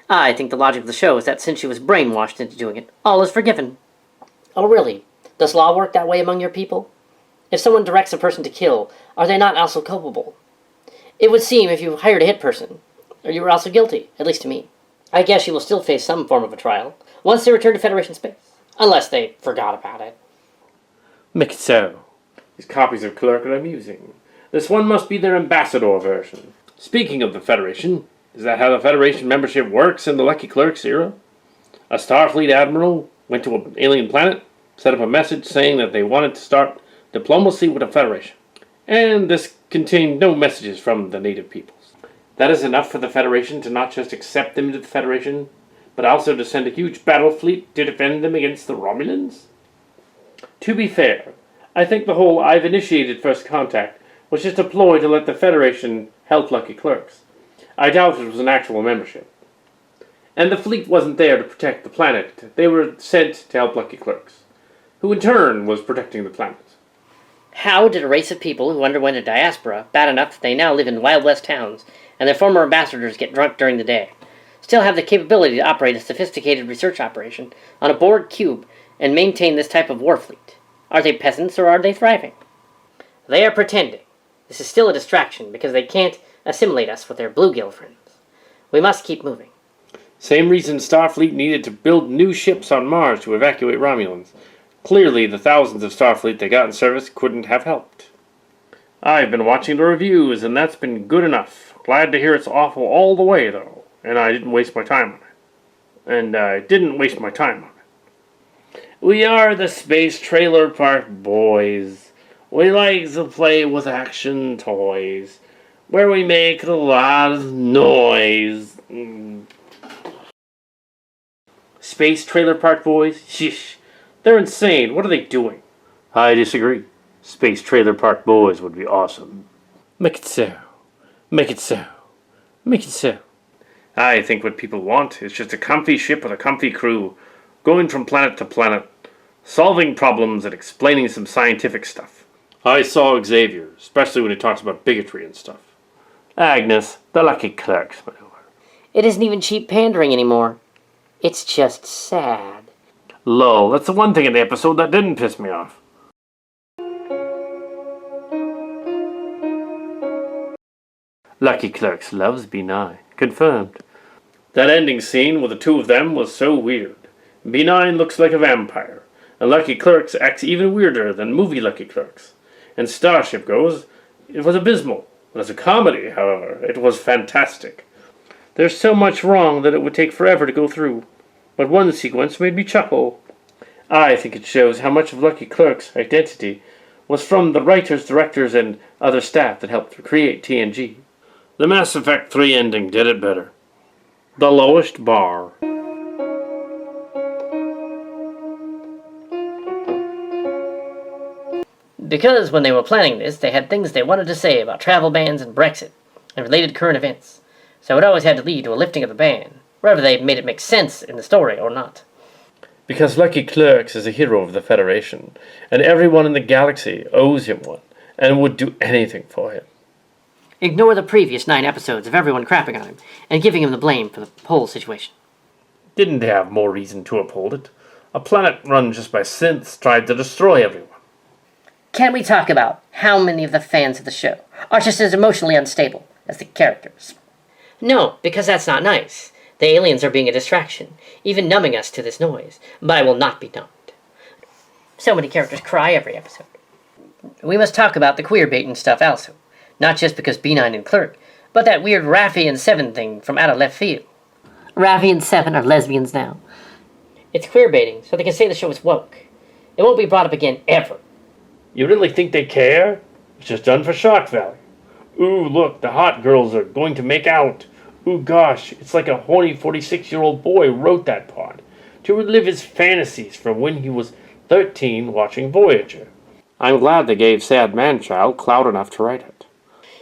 I think the logic of the show is that since she was brainwashed into doing it, all is forgiven. Oh, really? Does law work that way among your people? If someone directs a person to kill, are they not also culpable? It would seem if you hired a hit person, or you were also guilty, at least to me. I guess you will still face some form of a trial, once they return to Federation space. Unless they forgot about it. Make it so. These copies of Clerk are amusing. This one must be their ambassador version. Speaking of the Federation, Is that how the Federation membership works in the Lucky Clerks era? A Starfleet admiral went to an alien planet, set up a message saying that they wanted to start diplomacy with the Federation. And this contained no messages from the native peoples. That is enough for the Federation to not just accept them into the Federation, but also to send a huge battle fleet to defend them against the Romulans? To be fair, I think the whole "I've initiated first contact" was just a ploy to let the Federation help Lucky Clerks. I doubt it was an actual membership. And the fleet wasn't there to protect the planet. They were sent to help Lucky Clerks, who in turn was protecting the planet. How did a race of people who underwent a diaspora, bad enough that they now live in Wild West towns, and their former ambassadors get drunk during the day, still have the capability to operate a sophisticated research operation on a Borg cube and maintain this type of war fleet? Are they peasants or are they thriving? They are pretending. This is still a distraction because they can't assimilate us with their bluegill friends. We must keep moving. Same reason Starfleet needed to build new ships on Mars to evacuate Romulans. Clearly, the thousands of Starfleet they got in service couldn't have helped. I've been watching the reviews, and that's been good enough. Glad to hear it's awful all the way, though. And I didn't waste my time on it. We are the Space Trailer Park Boys. We like to play with action toys, where we make a lot of noise. Space Trailer Park Boys? Shish. They're insane. What are they doing? I disagree. Space Trailer Park Boys would be awesome. Make it so. Make it so. Make it so. I think what people want is just a comfy ship with a comfy crew, going from planet to planet, solving problems and explaining some scientific stuff. I saw Xavier, especially when he talks about bigotry and stuff. Agnes, the Lucky Clerks, my lord. It isn't even cheap pandering anymore. It's just sad. Lol, that's the one thing in the episode that didn't piss me off. Lucky Clerks loves B9. Confirmed. That ending scene with the two of them was so weird. B9 looks like a vampire, and Lucky Clerks acts even weirder than movie Lucky Clerks. And Starship goes, it was abysmal. As a comedy, however, it was fantastic. There's so much wrong that it would take forever to go through, but one sequence made me chuckle. I think it shows how much of Lucky Clerks' identity was from the writers, directors, and other staff that helped create TNG. The Mass Effect 3 ending did it better. The lowest bar. Because when they were planning this, they had things they wanted to say about travel bans and Brexit, and related current events. So it always had to lead to a lifting of the ban, whether they made it make sense in the story or not. Because Lucky Clerks is a hero of the Federation, and everyone in the galaxy owes him one, and would do anything for him. Ignore the previous 9 episodes of everyone crapping on him, and giving him the blame for the whole situation. Didn't they have more reason to uphold it? A planet run just by synths tried to destroy everyone. Can we talk about how many of the fans of the show are just as emotionally unstable as the characters? No, because that's not nice. The aliens are being a distraction, even numbing us to this noise, but I will not be numbed. So many characters cry every episode. We must talk about the queer bait and stuff also, not just because B9 and Clerk, but that weird Raffi and Seven thing from out of left field. Raffi and Seven are lesbians now. It's queer baiting, so they can say the show is woke. It won't be brought up again, ever. You really think they care? It's just done for shock value. Ooh, look, the hot girls are going to make out. Ooh, gosh, it's like a horny 46-year-old boy wrote that pod to relive his fantasies from when he was 13 watching Voyager. I'm glad they gave Sad Man-Child clout enough to write it.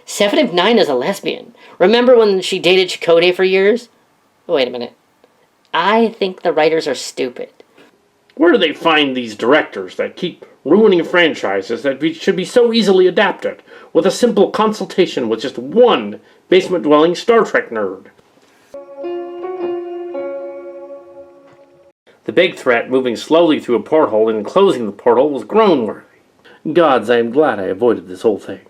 7 of 9 is a lesbian. Remember when she dated Chakotay for years? Wait a minute. I think the writers are stupid. Where do they find these directors that keep ruining franchises that should be so easily adapted with a simple consultation with just one basement-dwelling Star Trek nerd? The big threat moving slowly through a porthole and closing the porthole was groan-worthy. Gods, I am glad I avoided this whole thing.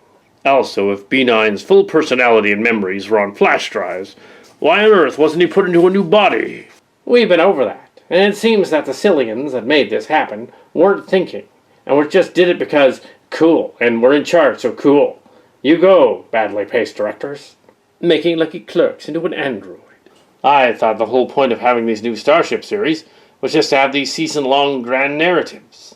Also, if B9's full personality and memories were on flash drives, why on earth wasn't he put into a new body? We've been over that. And it seems that the Cillians that made this happen weren't thinking, and just did it because cool, and we're in charge, so cool. You go, badly paced directors. making Lucky Clerks into an android. I thought the whole point of having these new Starship series was just to have these season-long grand narratives.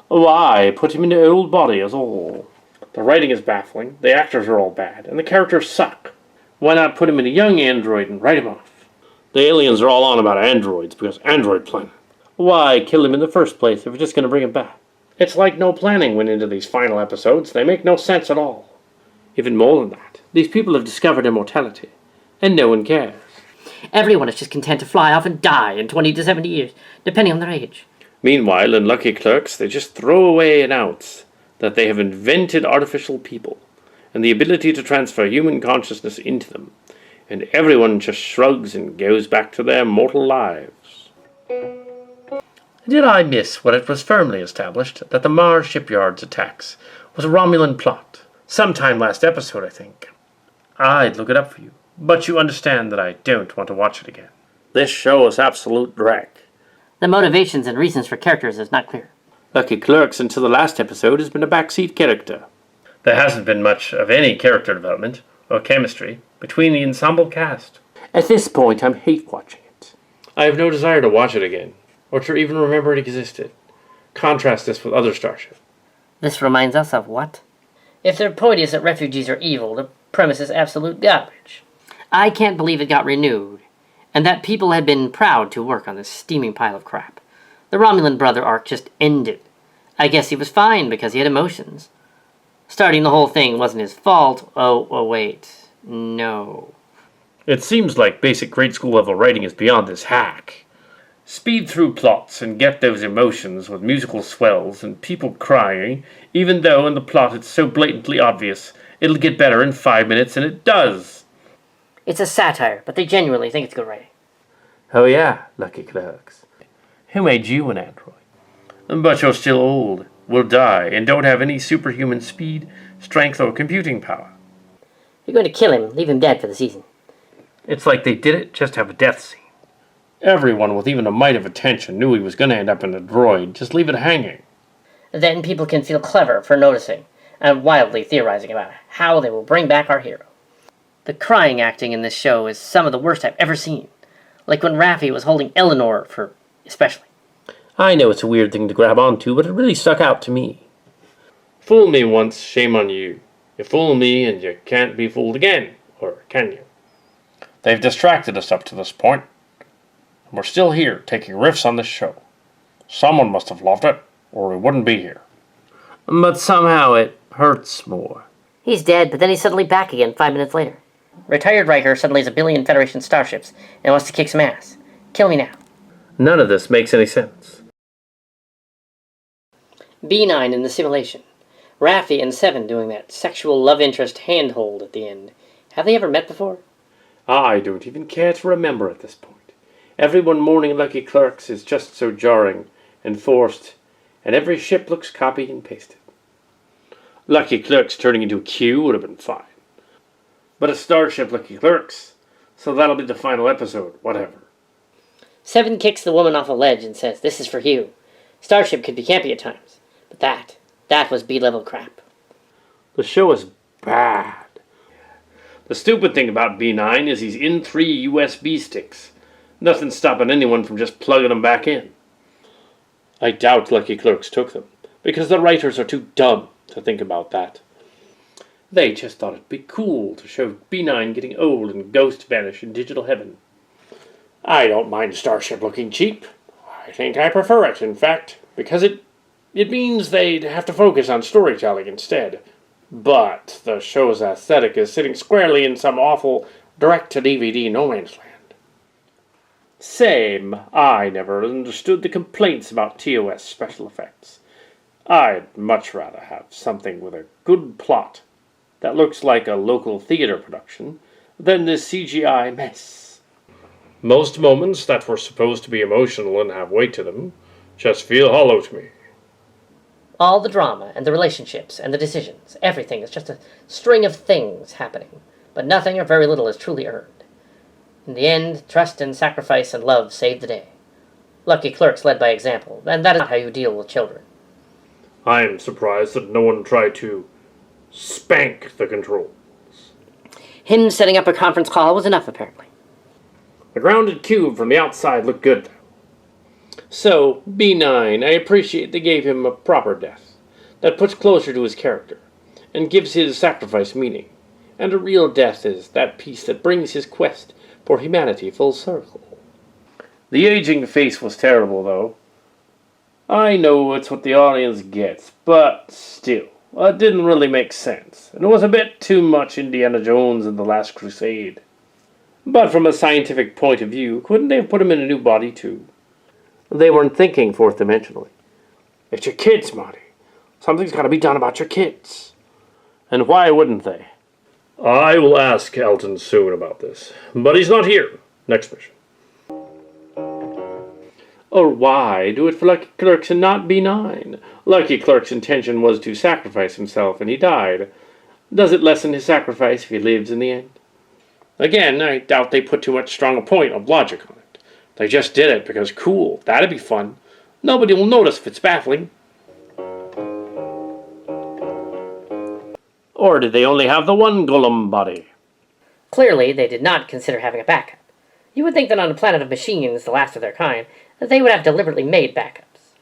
Why put him in the old body as all? The writing is baffling, the actors are all bad, and the characters suck. Why not put him in a young android and write him off? The aliens are all on about androids because android planet. Why kill him in the first place if you're just going to bring him back? It's like no planning went into these final episodes. They make no sense at all. Even more than that, these people have discovered immortality, and no one cares. Everyone is just content to fly off and die in 20 to 70 years, depending on their age. Meanwhile, in Lucky Clerks, they just throw away an ounce that they have invented artificial people and the ability to transfer human consciousness into them, and everyone just shrugs and goes back to their mortal lives. Did I miss what it was firmly established that the Mars shipyard's attacks was a Romulan plot? Sometime last episode, I think. I'd look it up for you, but you understand that I don't want to watch it again. This show is absolute dreck. The motivations and reasons for characters is not clear. Lucky Clerks until the last episode has been a backseat character. There hasn't been much of any character development or chemistry between the ensemble cast. At this point, I'm hate watching it. I have no desire to watch it again, or to even remember it existed. Contrast this with other Starship. This reminds us of what? If their point is that refugees are evil, the premise is absolute garbage. I can't believe it got renewed, and that people had been proud to work on this steaming pile of crap. The Romulan brother arc just ended. I guess he was fine because he had emotions. Starting the whole thing wasn't his fault. Oh, wait. No. It seems like basic grade school level writing is beyond this hack. Speed through plots and get those emotions with musical swells and people crying, even though in the plot it's so blatantly obvious it'll get better in 5 minutes, and it does. It's a satire, but they genuinely think it's good writing. Oh yeah, Lucky Clerks. Who made you an android? But you're still old, will die, and don't have any superhuman speed, strength, or computing power. You're going to kill him, leave him dead for the season. It's like they did it just to have a death scene. Everyone with even a mite of attention knew he was going to end up in a droid. Just leave it hanging. Then people can feel clever for noticing and wildly theorizing about how they will bring back our hero. The crying acting in this show is some of the worst I've ever seen. Like when Raffi was holding Eleanor especially. I know it's a weird thing to grab onto, but it really stuck out to me. Fool me once, shame on you. You fool me and you can't be fooled again, or can you? They've distracted us up to this point, and we're still here taking riffs on this show. Someone must have loved it, or we wouldn't be here. But somehow it hurts more. He's dead, but then he's suddenly back again 5 minutes later. Retired Riker suddenly has a billion Federation starships and wants to kick some ass. Kill me now. None of this makes any sense. B9 in the simulation. Raffi and Seven doing that sexual love interest handhold at the end. Have they ever met before? I don't even care to remember at this point. Everyone mourning Lucky Clerks is just so jarring and forced, and every ship looks copied and pasted. Lucky Clerks turning into a Q would have been fine. But a Starship Lucky Clerks, so that'll be the final episode, whatever. Seven kicks the woman off a ledge and says, "This is for you." Starship could be campy at times, but that was B-level crap. The show is bad. The stupid thing about B9 is he's in 3 USB sticks. Nothing's stopping anyone from just plugging them back in. I doubt Lucky Clerks took them, because the writers are too dumb to think about that. They just thought it'd be cool to show B9 getting old and ghost vanish in digital heaven. I don't mind Starship looking cheap. I think I prefer it, in fact, because it means they'd have to focus on storytelling instead. But the show's aesthetic is sitting squarely in some awful direct-to-DVD no man's land. Same. I never understood the complaints about TOS special effects. I'd much rather have something with a good plot that looks like a local theater production than this CGI mess. Most moments that were supposed to be emotional and have weight to them just feel hollow to me. All the drama and the relationships and the decisions, everything is just a string of things happening, but nothing or very little is truly earned. In the end, trust and sacrifice and love save the day. Lucky Clerks led by example, and that is not how you deal with children. I am surprised that no one tried to spank the controls. Him setting up a conference call was enough, apparently. The grounded cube from the outside looked good, though. So, B9, I appreciate they gave him a proper death that puts closer to his character and gives his sacrifice meaning. And a real death is that piece that brings his quest for humanity full circle. The aging face was terrible, though. I know it's what the audience gets, but still, it didn't really make sense, and it was a bit too much Indiana Jones and the Last Crusade. But from a scientific point of view, couldn't they have put him in a new body, too? They weren't thinking fourth-dimensionally. It's your kids, Marty. Something's got to be done about your kids. And why wouldn't they? I will ask Elton soon about this, but he's not here. Next mission. Or why do it for Lucky Clerks and not B9? Lucky Clerk's intention was to sacrifice himself, and he died. Does it lessen his sacrifice if he lives in the end? Again, I doubt they put too much stronger point of logic on it. They just did it because cool, that'd be fun. Nobody will notice if it's baffling. Or did they only have the one Golem body? Clearly, they did not consider having a backup. You would think that on a planet of machines, the last of their kind, that they would have deliberately made backups.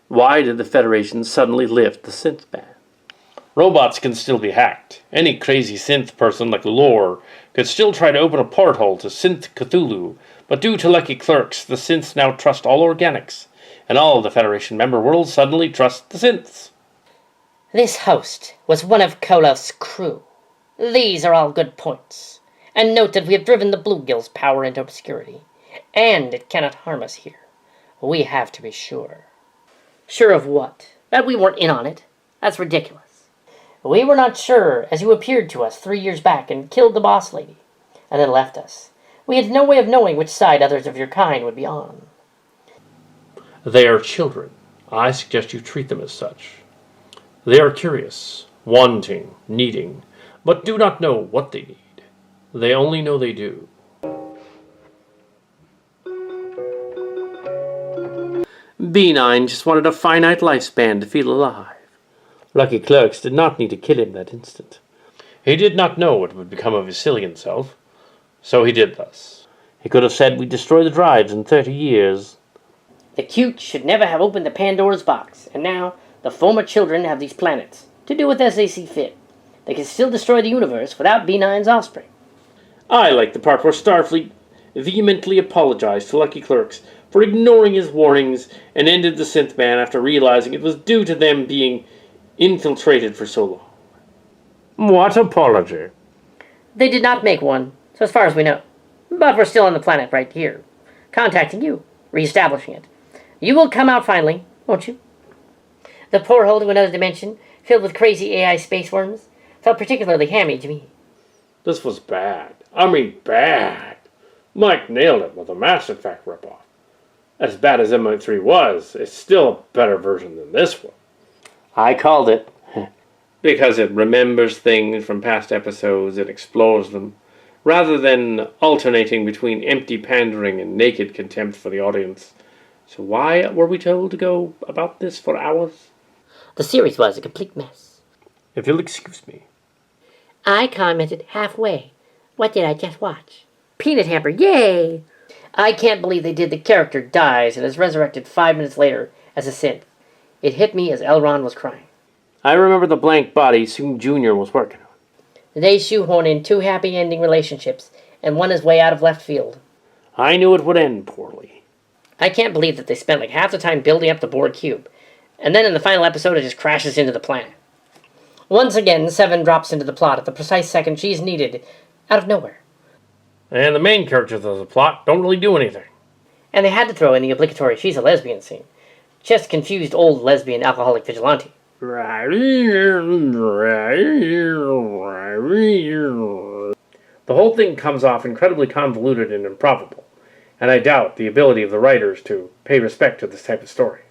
Why did the Federation suddenly lift the synth ban? Robots can still be hacked. Any crazy synth person like Lore could still try to open a porthole to Synth Cthulhu, but due to Lucky Clerks, the synths now trust all organics, and all of the Federation member worlds suddenly trust the synths. This host was one of Kolov's crew. These are all good points. And note that we have driven the Bluegill's power into obscurity, and it cannot harm us here. We have to be sure. Sure of what? That we weren't in on it? That's ridiculous. We were not sure, as you appeared to us 3 years back and killed the boss lady, and then left us. We had no way of knowing which side others of your kind would be on. They are children. I suggest you treat them as such. They are curious, wanting, needing, but do not know what they need. They only know they do. B9 just wanted a finite lifespan to feel alive. Lucky Clerks did not need to kill him that instant. He did not know what would become of his Cillian self, so he did thus. He could have said we'd destroy the drives in 30 years. The cute should never have opened the Pandora's box, and now the former children have these planets, to do with as they see fit. They can still destroy the universe without B9's offspring. I like the part where Starfleet vehemently apologized to Lucky Clerks for ignoring his warnings and ended the synth ban after realizing it was due to them being infiltrated for so long. What apology? They did not make one, so as far as we know. But we're still on the planet right here, contacting you, reestablishing it. You will come out finally, won't you? The porthole to another dimension, filled with crazy AI space worms, felt particularly hammy to me. This was bad. I mean bad. Mike nailed it with a Mass Effect ripoff. As bad as M3 was, it's still a better version than this one. I called it. Because it remembers things from past episodes and explores them, rather than alternating between empty pandering and naked contempt for the audience. So why were we told to go about this for hours? The series was a complete mess. If you'll excuse me. I commented halfway. What did I just watch? Peanut hamper, yay! I can't believe they did the character dies and is resurrected 5 minutes later as a synth. It hit me as Elrond was crying. I remember the blank body Soong Jr. was working on. They shoehorn in 2 happy ending relationships, and one is way out of left field. I knew it would end poorly. I can't believe that they spent like half the time building up the Borg cube, and then in the final episode it just crashes into the planet. Once again, Seven drops into the plot at the precise second she's needed, out of nowhere. And the main characters of the plot don't really do anything. And they had to throw in the obligatory she's a lesbian scene. Just confused old lesbian alcoholic vigilante. The whole thing comes off incredibly convoluted and improbable, and I doubt the ability of the writers to pay respect to this type of story.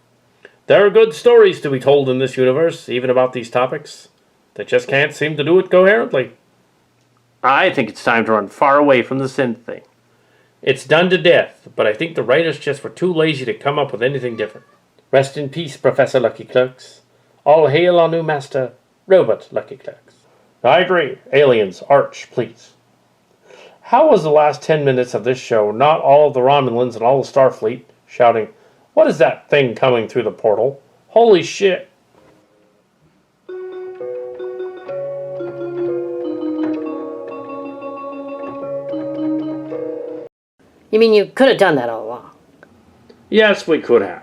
There are good stories to be told in this universe, even about these topics. They just can't seem to do it coherently. I think it's time to run far away from the synth thing. It's done to death, but I think the writers just were too lazy to come up with anything different. Rest in peace, Professor Lucky Clerks. All hail our new master, Robot Lucky Clerks. I agree. Aliens, Arch, please. How was the last 10 minutes of this show not all of the Romulans and all the Starfleet shouting, "What is that thing coming through the portal? Holy shit!" You mean you could have done that all along? Yes, we could have.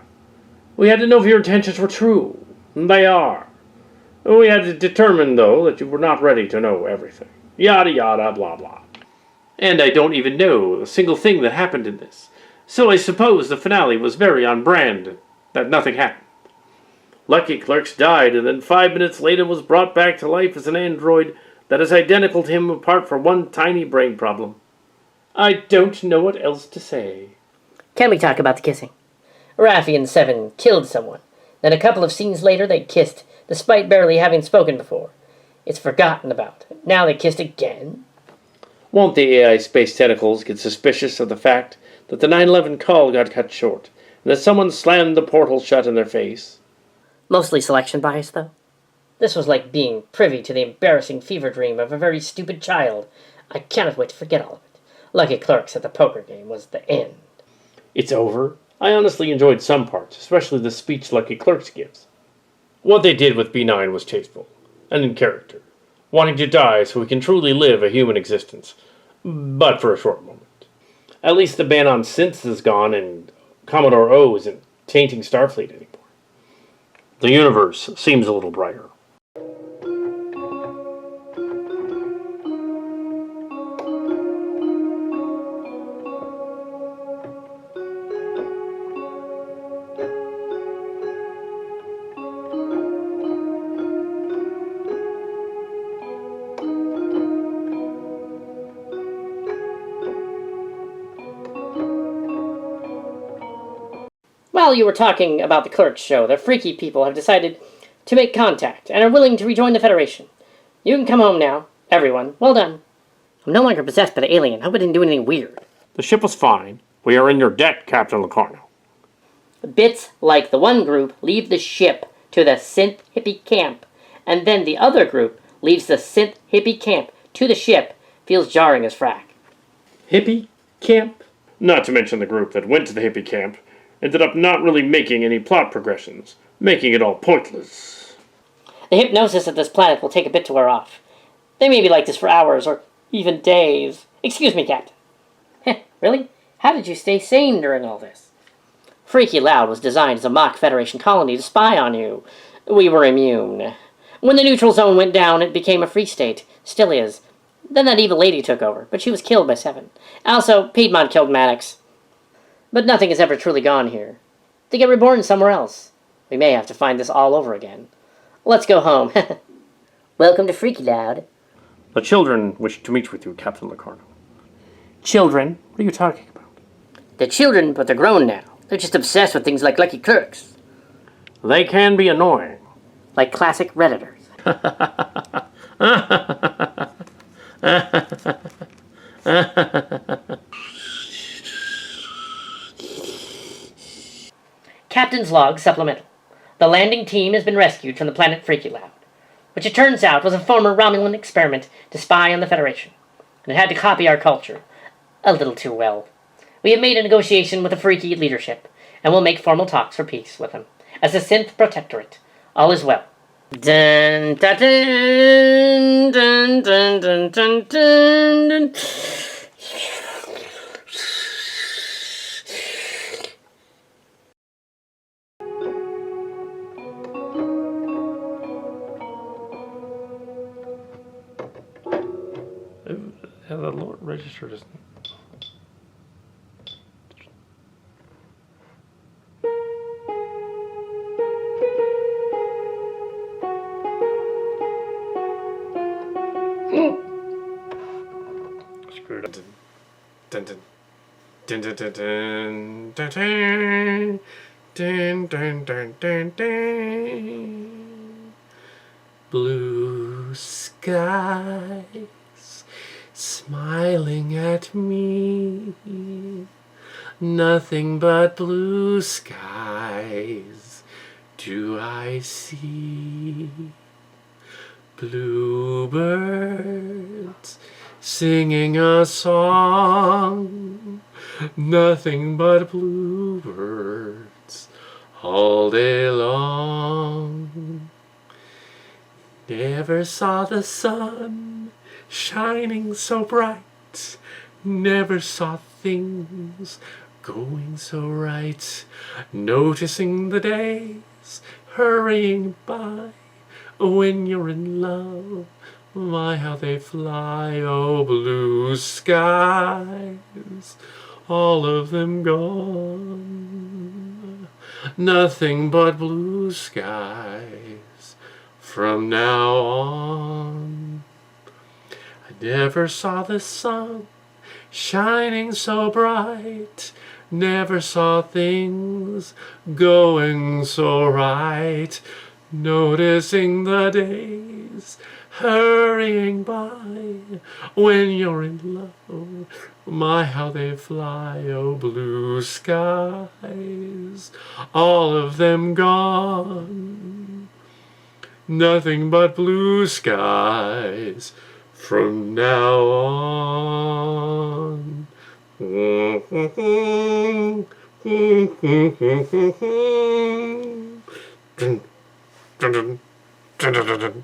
We had to know if your intentions were true. And they are. We had to determine, though, that you were not ready to know everything. Yada yada, blah blah. And I don't even know a single thing that happened in this. So I suppose the finale was very on brand, that nothing happened. Lucky Clerks died, and then 5 minutes later was brought back to life as an android that is identical to him apart from one tiny brain problem. I don't know what else to say. Can we talk about the kissing? Raffi and Seven killed someone. Then a couple of scenes later they kissed, despite barely having spoken before. It's forgotten about. Now they kissed again? Won't the AI space tentacles get suspicious of the fact that the 9/11 call got cut short, and that someone slammed the portal shut in their face? Mostly selection bias, though. This was like being privy to the embarrassing fever dream of a very stupid child. I cannot wait to forget all of it. Lucky Clerks at the poker game was the end. It's over. I honestly enjoyed some parts, especially the speech Lucky Clerks gives. What they did with B9 was tasteful, and in character, wanting to die so we can truly live a human existence, but for a short moment. At least the ban on synths is gone, and Commodore O isn't tainting Starfleet anymore. The universe seems a little brighter. While you were talking about the Clerks show, the freaky people have decided to make contact and are willing to rejoin the Federation. You can come home now. Everyone, well done. I'm no longer possessed by the alien. Hope I didn't do anything weird. The ship was fine. We are in your debt, Captain Locarno. Bits like the one group leave the ship to the synth hippie camp, and then the other group leaves the synth hippie camp to the ship. Feels jarring as frack. Hippie camp? Not to mention the group that went to the hippie camp ended up not really making any plot progressions, making it all pointless. The hypnosis of this planet will take a bit to wear off. They may be like this for hours or even days. Excuse me, Captain. Really? How did you stay sane during all this? Freaky Loud was designed as a mock Federation colony to spy on you. We were immune. When the neutral zone went down, it became a free state. Still is. Then that evil lady took over, but she was killed by Seven. Also, Piedmont killed Maddox. But nothing is ever truly gone here. They get reborn somewhere else. We may have to find this all over again. Let's go home. Welcome to Freaky Loud. The children wish to meet with you, Captain Locarno. Children? What are you talking about? They're children, but they're grown now. They're just obsessed with things like Lucky Clerks. They can be annoying. Like classic Redditors. Captain's Log Supplemental. The landing team has been rescued from the planet Freaky Loud, which it turns out was a former Romulan experiment to spy on the Federation, and it had to copy our culture a little too well. We have made a negotiation with the Freaky leadership, and will make formal talks for peace with them. As a synth protectorate, all is well. Dun, dun, dun, dun, dun, dun, dun, dun, dun. Yeah, the Lord registered isn't it? Screwed up. Dun dun dun dun dun dun dun dun dun dun dun dun. Blue skies smiling at me, nothing but blue skies do I see. Bluebirds singing a song. Nothing but bluebirds all day long. Never saw the sun shining so bright. Never saw things going so right. Noticing the days hurrying by. When you're in love, my how they fly. Oh, blue skies, all of them gone. Nothing but blue skies from now on. I never saw the sun shining so bright. Never saw things going so right. Noticing the days hurrying by. When you're in love, my how they fly. Oh, blue skies, all of them gone. Nothing but blue skies from now on. Dun, dun, dun, dun, dun, dun.